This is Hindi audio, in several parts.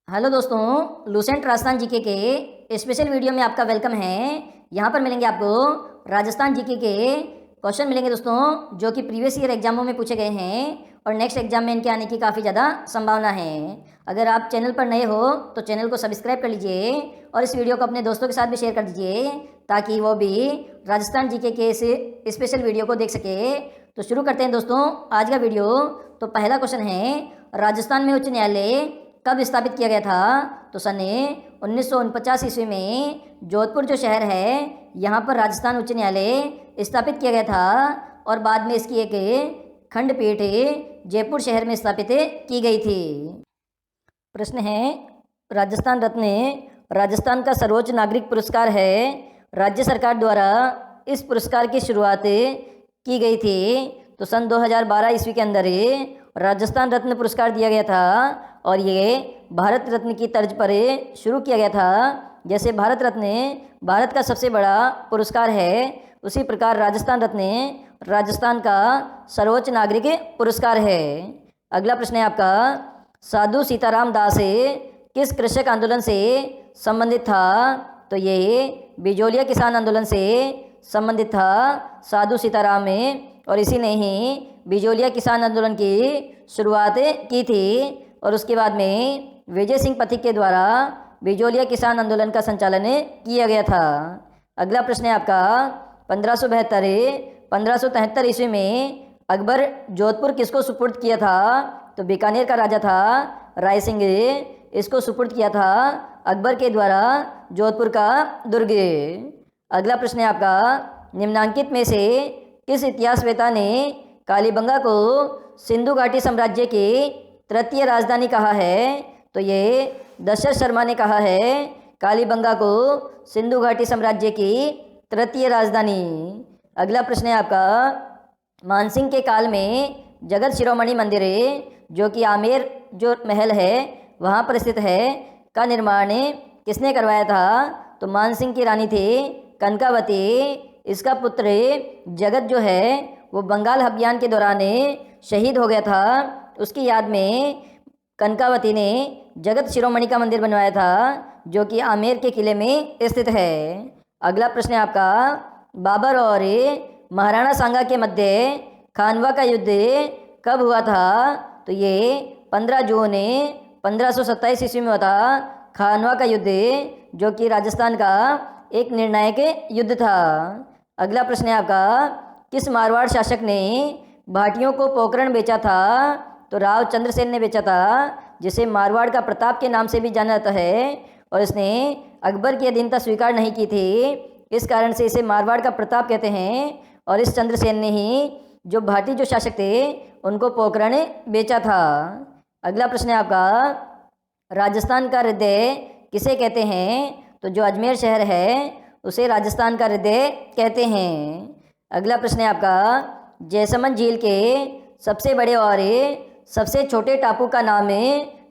हेलो दोस्तों, लूसेंट राजस्थान जीके के स्पेशल वीडियो में आपका वेलकम है। यहाँ पर मिलेंगे आपको राजस्थान जीके के क्वेश्चन मिलेंगे दोस्तों, जो कि प्रीवियस ईयर एग्जामों में पूछे गए हैं और नेक्स्ट एग्जाम में इनके आने की काफ़ी ज़्यादा संभावना है। अगर आप चैनल पर नए हो तो चैनल को सब्सक्राइब कर लीजिए और इस वीडियो को अपने दोस्तों के साथ भी शेयर कर दीजिए ताकि वो भी राजस्थान जीके के इस स्पेशल वीडियो को देख सके। तो शुरू करते हैं दोस्तों आज का वीडियो। तो पहला क्वेश्चन है, राजस्थान में उच्च न्यायालय कब स्थापित किया गया था? तो सन 1949 ईस्वी में जोधपुर जो शहर है यहाँ पर राजस्थान उच्च न्यायालय स्थापित किया गया था और बाद में इसकी एक खंडपीठ जयपुर शहर में स्थापित की गई थी। प्रश्न है, राजस्थान रत्न राजस्थान का सर्वोच्च नागरिक पुरस्कार है। राज्य सरकार द्वारा इस पुरस्कार की शुरुआत की गई थी। तो सन 2012 ईस्वी के अंदर राजस्थान रत्न पुरस्कार दिया गया था और ये भारत रत्न की तर्ज पर शुरू किया गया था। जैसे भारत रत्न भारत का सबसे बड़ा पुरस्कार है, उसी प्रकार राजस्थान रत्न राजस्थान का सर्वोच्च नागरिक पुरस्कार है। अगला प्रश्न है आपका, साधु सीताराम दास किस कृषक आंदोलन से संबंधित था? तो ये बिजोलिया किसान आंदोलन से संबंधित था साधु सीताराम और इसी ने ही बिजोलिया किसान आंदोलन की शुरुआत की थी और उसके बाद में विजय सिंह पथिक के द्वारा बिजोलिया किसान आंदोलन का संचालन किया गया था। अगला प्रश्न है आपका, 1573 ईस्वी में अकबर जोधपुर किसको सुपुर्द किया था? तो बीकानेर का राजा था राय सिंह, इसको सुपुर्द किया था अकबर के द्वारा जोधपुर का दुर्ग। अगला प्रश्न है आपका, निम्नांकित में से किस इतिहासवेत्ता ने कालीबंगा को सिंधु घाटी साम्राज्य की तृतीय राजधानी कहा है? तो ये दशरथ शर्मा ने कहा है कालीबंगा को सिंधु घाटी साम्राज्य की तृतीय राजधानी। अगला प्रश्न है आपका, मानसिंह के काल में जगत शिरोमणि मंदिर जो कि आमेर जो महल है वहाँ पर स्थित है का निर्माण किसने करवाया था? तो मानसिंह की रानी थी कनकावती। इसका पुत्र जगत जो है वो बंगाल अभियान के दौरान शहीद हो गया था। उसकी याद में कनकावती ने जगत शिरोमणि का मंदिर बनवाया था जो कि आमेर के किले में स्थित है। अगला प्रश्न है आपका, बाबर और महाराणा सांगा के मध्य खानवा का युद्ध कब हुआ था? तो ये 15 जून 1527 ईस्वी में हुआ था खानवा का युद्ध, जो कि राजस्थान का एक निर्णायक युद्ध था। अगला प्रश्न है आपका, किस मारवाड़ शासक ने भाटियों को पोकरण बेचा था? तो राव चंद्रसेन ने बेचा था, जिसे मारवाड़ का प्रताप के नाम से भी जाना जाता है और इसने अकबर की अधीनता स्वीकार नहीं की थी, इस कारण से इसे मारवाड़ का प्रताप कहते हैं। और इस चंद्रसेन ने ही जो भाटी जो शासक थे उनको पोकरण बेचा था। अगला प्रश्न है आपका, राजस्थान का हृदय किसे कहते हैं? तो जो अजमेर शहर है उसे राजस्थान का हृदय कहते हैं। अगला प्रश्न है आपका, जैसमंद झील के सबसे बड़े और सबसे छोटे टापू का नाम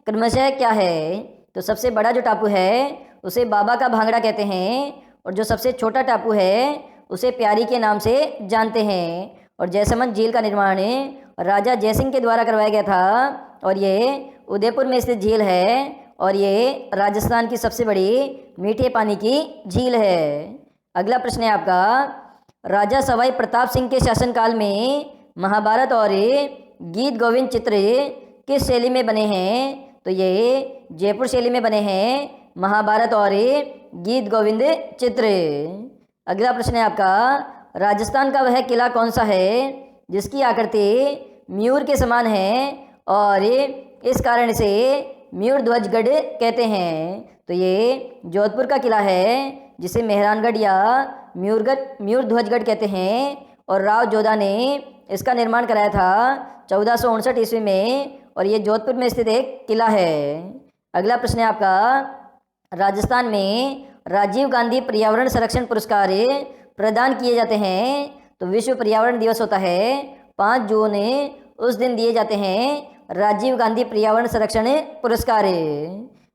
क्रमशः क्या है? तो सबसे बड़ा जो टापू है उसे बाबा का भांगड़ा कहते हैं और जो सबसे छोटा टापू है उसे प्यारी के नाम से जानते हैं। और जैसमंद झील का निर्माण राजा जयसिंह के द्वारा करवाया गया था और ये उदयपुर में स्थित झील है और ये राजस्थान की सबसे बड़ी मीठे पानी की झील है। अगला प्रश्न है आपका, राजा सवाई प्रताप सिंह के शासनकाल में महाभारत और गीत गोविंद चित्र किस शैली में बने हैं? तो ये जयपुर शैली में बने हैं महाभारत और गीत गोविंद चित्र। अगला प्रश्न है आपका, राजस्थान का वह किला कौन सा है जिसकी आकृति मयूर के समान है और इस कारण से मयूर ध्वजगढ़ कहते हैं? तो ये जोधपुर का किला है जिसे मेहरानगढ़ या मयूर ध्वजगढ़ कहते हैं और राव जोधा ने इसका निर्माण कराया था 1459 ईस्वी में और ये जोधपुर में स्थित एक किला है। अगला प्रश्न है आपका, राजस्थान में राजीव गांधी पर्यावरण संरक्षण पुरस्कार प्रदान किए जाते हैं। तो विश्व पर्यावरण दिवस होता है 5 जून, उस दिन दिए जाते हैं राजीव गांधी पर्यावरण संरक्षण पुरस्कार।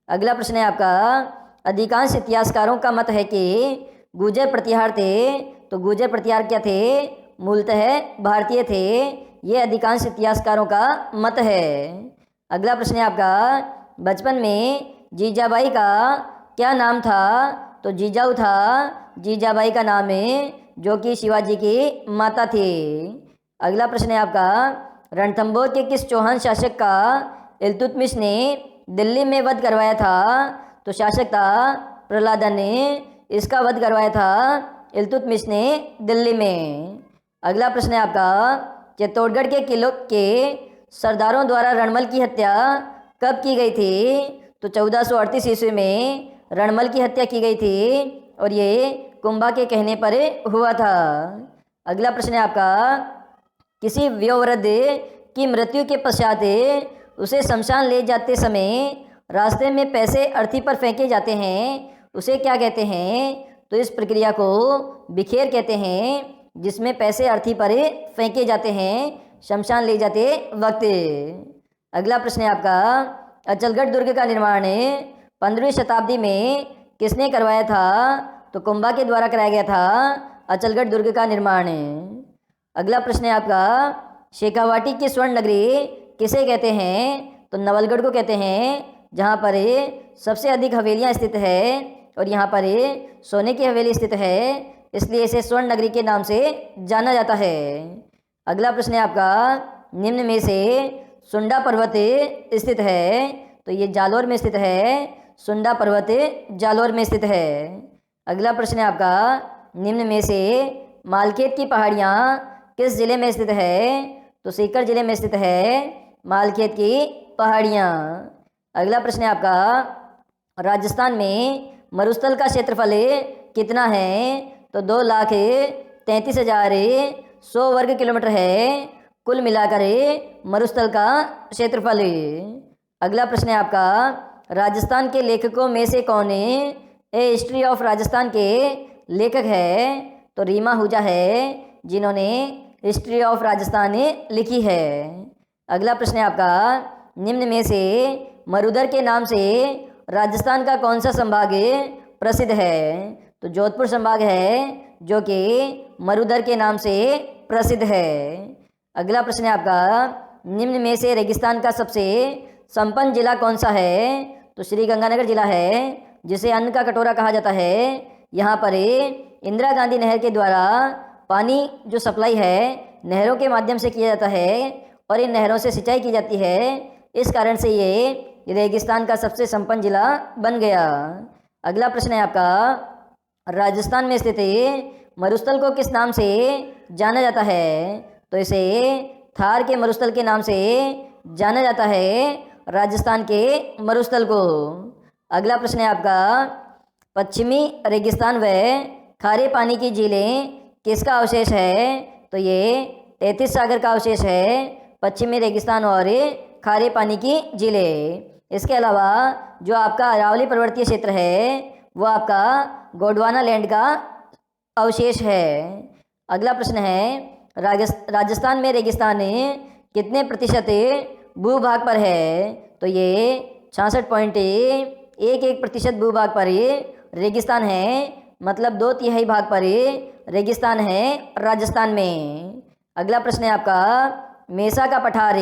अगला प्रश्न है आपका, अधिकांश इतिहासकारों का मत है कि गुर्जर प्रतिहार थे। तो गुर्जर प्रतिहार क्या थे? मूलतः भारतीय थे, ये अधिकांश इतिहासकारों का मत है। अगला प्रश्न है आपका, बचपन में जीजाबाई का क्या नाम था? तो जीजाऊ था। जीजाबाई का नाम है, जो कि शिवाजी की माता थी। अगला प्रश्न है आपका, रणथंभौर के किस चौहान शासक का इल्तुतमिश ने दिल्ली में वध करवाया था? तो शासक था प्रहलादन ने इसका वध करवाया था इल्तुतमिश ने दिल्ली में। अगला प्रश्न है आपका, चित्तौड़गढ़ के किलों के सरदारों द्वारा रणमल की हत्या कब की गई थी? तो 1438 ईस्वी में रणमल की हत्या की गई थी और ये कुंभा के कहने पर हुआ था। अगला प्रश्न है आपका, किसी वयोवृद्ध की मृत्यु के पश्चात उसे शमशान ले जाते समय रास्ते में पैसे अर्थी पर फेंके जाते हैं, उसे क्या कहते हैं? तो इस प्रक्रिया को बिखेर कहते हैं, जिसमें पैसे अर्थी पर फेंके जाते हैं शमशान ले जाते वक्त। अगला प्रश्न है आपका, अचलगढ़ दुर्ग का निर्माण 15वीं शताब्दी में किसने करवाया था? तो कुंभा के द्वारा कराया गया था अचलगढ़ दुर्ग का निर्माण। अगला प्रश्न है आपका, शेखावाटी की स्वर्ण नगरी किसे कहते हैं? तो नवलगढ़ को कहते हैं, जहाँ पर सबसे अधिक हवेलियाँ स्थित है और यहाँ पर सोने की हवेली स्थित है, इसलिए इसे स्वर्ण नगरी के नाम से जाना जाता है। अगला प्रश्न है आपका, निम्न में से सुंडा पर्वत स्थित है? तो ये जालोर में स्थित है। सुंडा पर्वत जालोर में स्थित है। अगला प्रश्न है आपका, निम्न में से मालखेत की पहाड़ियाँ किस जिले में स्थित है? तो सीकर जिले में स्थित है मालखेत की पहाड़ियाँ। अगला प्रश्न है आपका, राजस्थान में मरुस्थल का क्षेत्रफल कितना है? तो 2,33,100 वर्ग किलोमीटर है कुल मिलाकर मरुस्थल का क्षेत्रफल। अगला प्रश्न है आपका, राजस्थान के लेखकों में से कौन ए हिस्ट्री ऑफ राजस्थान के लेखक है? तो रीमा आहूजा है, जिन्होंने हिस्ट्री ऑफ राजस्थान लिखी है। अगला प्रश्न है आपका, निम्न में से मरुधर के नाम से राजस्थान का कौन सा संभाग प्रसिद्ध है? तो जोधपुर संभाग है, जो कि मरुधर के नाम से प्रसिद्ध है। अगला प्रश्न है आपका, निम्न में से रेगिस्तान का सबसे संपन्न जिला कौन सा है? तो श्री गंगानगर जिला है, जिसे अन्न का कटोरा कहा जाता है। यहाँ पर इंदिरा गांधी नहर के द्वारा पानी जो सप्लाई है नहरों के माध्यम से किया जाता है और इन नहरों से सिंचाई की जाती है, इस कारण से ये रेगिस्तान का सबसे संपन्न जिला बन गया। अगला प्रश्न है आपका, राजस्थान में स्थित मरुस्थल को किस नाम से जाना जाता है? तो इसे थार के मरुस्थल के नाम से जाना जाता है, राजस्थान के मरुस्थल को। अगला प्रश्न है आपका, पश्चिमी रेगिस्तान व खारे पानी की झीलें किसका अवशेष है? तो ये तैतीस सागर का अवशेष है, पश्चिमी रेगिस्तान और खारे पानी की झीलें। इसके अलावा जो आपका अरावली पर्वतीय क्षेत्र है वो आपका गोंडवाना लैंड का अवशेष है। अगला प्रश्न है, राजस्थान में रेगिस्तान कितने प्रतिशत भूभाग पर है? तो ये 66.11% भूभाग पर रेगिस्तान है, मतलब 2/3 भाग पर रेगिस्तान है राजस्थान में। अगला प्रश्न है आपका, मेसा का पठार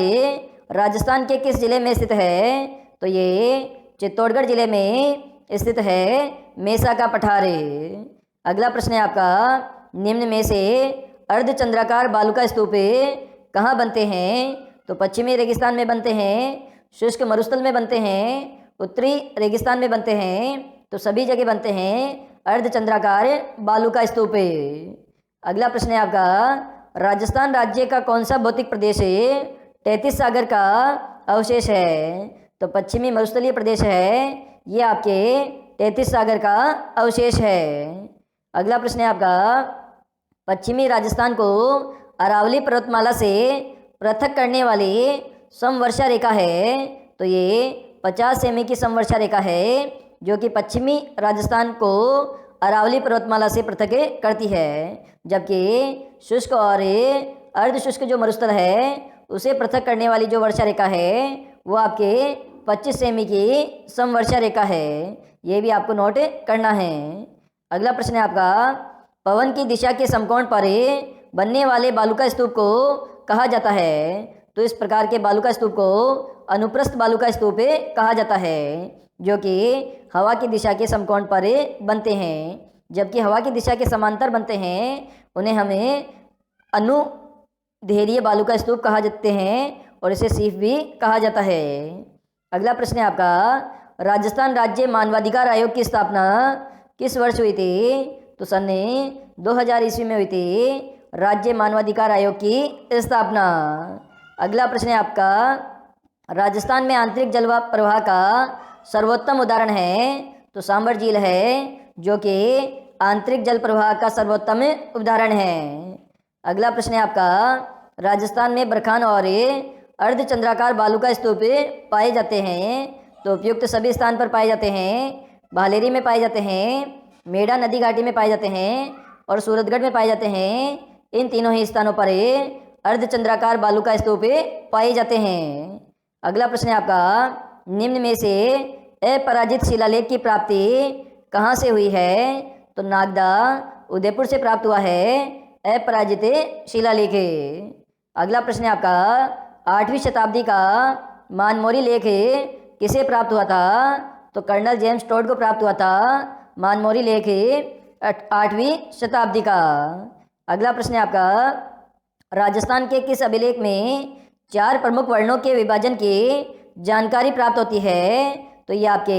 राजस्थान के किस जिले में स्थित है? तो ये चित्तौड़गढ़ जिले में स्थित है मेसा का पठार। अगला प्रश्न है आपका, निम्न में से अर्धचंद्राकार बालू का स्तूप कहाँ बनते हैं? तो पश्चिमी रेगिस्तान में बनते हैं, शुष्क मरुस्थल में बनते हैं, उत्तरी रेगिस्तान में बनते हैं, तो सभी जगह बनते हैं अर्धचंद्राकार बालू का स्तूप। अगला प्रश्न है आपका, राजस्थान राज्य का कौन सा भौतिक प्रदेश 33 सागर का अवशेष है? तो पश्चिमी मरुस्थलीय प्रदेश है, ये आपके 33 सागर का अवशेष है। अगला प्रश्न है आपका, पश्चिमी राजस्थान को अरावली पर्वतमाला से पृथक करने वाली समवर्षा रेखा है? तो ये 50 सेमी की समवर्षा रेखा है, जो कि पश्चिमी राजस्थान को अरावली पर्वतमाला से पृथक करती है, जबकि शुष्क और अर्ध शुष्क जो मरुस्थल है उसे पृथक करने वाली जो वर्षा रेखा है वो आपके 25 सेमी की समवर्षा रेखा है। ये भी आपको नोट करना है। अगला प्रश्न है आपका, पवन की दिशा के समकोण पर बनने वाले बालू का स्तूप को कहा जाता है? तो इस प्रकार के बालू का स्तूप को अनुप्रस्थ बालू का स्तूप कहा जाता है। जो कि हवा की दिशा के समकोण पर बनते हैं, जबकि हवा की दिशा के समांतर बनते हैं उन्हें हमें अनुदैर्घ्य बालू का स्तूप कहा जाते हैं और इसे सीफ भी कहा जाता है। अगला प्रश्न है आपका, राजस्थान राज्य मानवाधिकार आयोग की स्थापना किस वर्ष हुई थी? तो सन 2000 ईस्वी में हुई थी राज्य मानवाधिकार आयोग की स्थापना। अगला प्रश्न है आपका, राजस्थान में आंतरिक जल प्रवाह का सर्वोत्तम उदाहरण है? तो सांबर झील है, जो कि आंतरिक जल प्रवाह का सर्वोत्तम उदाहरण है। अगला प्रश्न है आपका, राजस्थान में बरखान और अर्धचंद्राकार बालू का स्तूप पाए जाते हैं, तो उपयुक्त सभी स्थान पर पाए जाते हैं। भालेरी में पाए जाते हैं, मेढ़ा नदी घाटी में पाए जाते हैं और सूरतगढ़ में पाए जाते हैं। इन तीनों ही स्थानों पर अर्धचंद्राकार बालू का स्तूप पाए जाते हैं। अगला प्रश्न है आपका, निम्न में से अपराजित शिलालेख की प्राप्ति कहाँ से हुई है? तो नागदा उदयपुर से प्राप्त हुआ है अपराजित शिलालेख। अगला प्रश्न है आपका, 8वीं शताब्दी का मानमोरी लेख किसे प्राप्त हुआ था? तो कर्नल जेम्स टोड को प्राप्त हुआ था मानमोरी लेख 8वीं शताब्दी का। अगला प्रश्न है आपका, राजस्थान के किस अभिलेख में 4 प्रमुख वर्णों के विभाजन की जानकारी प्राप्त होती है? तो ये आपके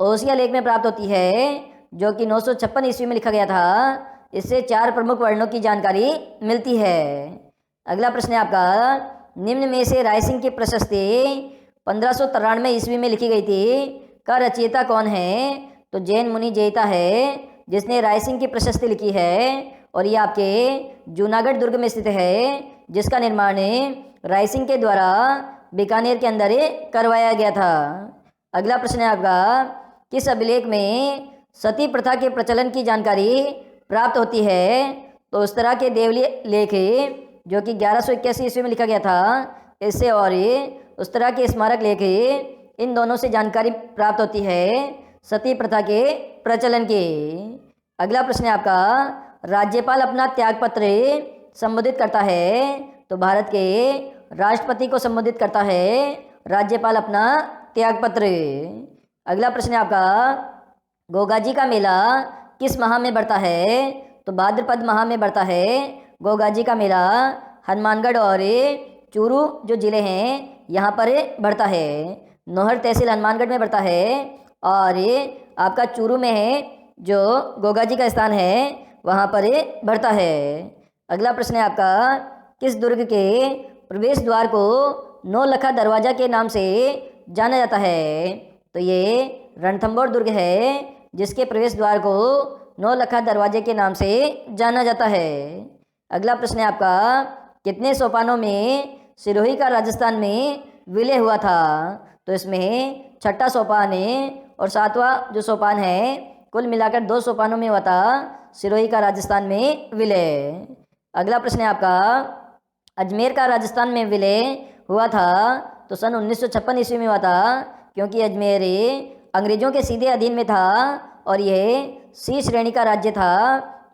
ओसिया लेख में प्राप्त होती है, जो कि 956 ईस्वी में लिखा गया था। इससे 4 प्रमुख वर्णों की जानकारी मिलती है। अगला प्रश्न है आपका, निम्न में से रायसिंह की प्रशस्ति 1593 ईस्वी में लिखी गई थी का रचयिता कौन है? तो जैन मुनि जयिता है जिसने रायसिंह की प्रशस्ति लिखी है और ये आपके जूनागढ़ दुर्ग में स्थित है, जिसका निर्माण रायसिंह के द्वारा बीकानेर के अंदर करवाया गया था। अगला प्रश्न है आपका, किस अभिलेख में सती प्रथा के प्रचलन की जानकारी प्राप्त होती है? तो उस तरह के देवली लेख, जो कि 1181 ईस्वी में लिखा गया था, इससे और उस तरह के स्मारक लेख, इन दोनों से जानकारी प्राप्त होती है सती प्रथा के प्रचलन की। अगला प्रश्न है आपका, राज्यपाल अपना त्यागपत्र संबोधित करता है? तो भारत के राष्ट्रपति को संबोधित करता है राज्यपाल अपना त्यागपत्र। अगला प्रश्न है आपका, गोगाजी का मेला किस माह में बढ़ता है? तो भाद्रपद माह में बढ़ता है गोगाजी का मेला। हनुमानगढ़ और चूरू जो जिले हैं यहाँ पर बढ़ता है। नोहर तहसील हनुमानगढ़ में बढ़ता है और आपका चूरू में है जो गोगाजी का स्थान है वहाँ पर बढ़ता है। अगला प्रश्न है आपका, किस दुर्ग के प्रवेश द्वार को नौलखा दरवाजा के नाम से जाना जाता है? तो ये रणथंभौर दुर्ग है, जिसके प्रवेश द्वार को नौलखा दरवाजे के नाम से जाना जाता है। अगला प्रश्न है आपका, कितने सोपानों में सिरोही का राजस्थान में विलय हुआ था? तो इसमें 6ठा सोपान और 7वां जो सोपान है, कुल मिलाकर 2 सोपानों में हुआ था सिरोही का राजस्थान में विलय। अगला प्रश्न है आपका, अजमेर का राजस्थान में विलय हुआ था? तो सन 1956 ईस्वी में हुआ था, क्योंकि अजमेर अंग्रेजों के सीधे अधीन में था और यह सी श्रेणी का राज्य था।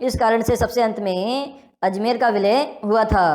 इस कारण से सबसे अंत में अजमेर का विलय हुआ था।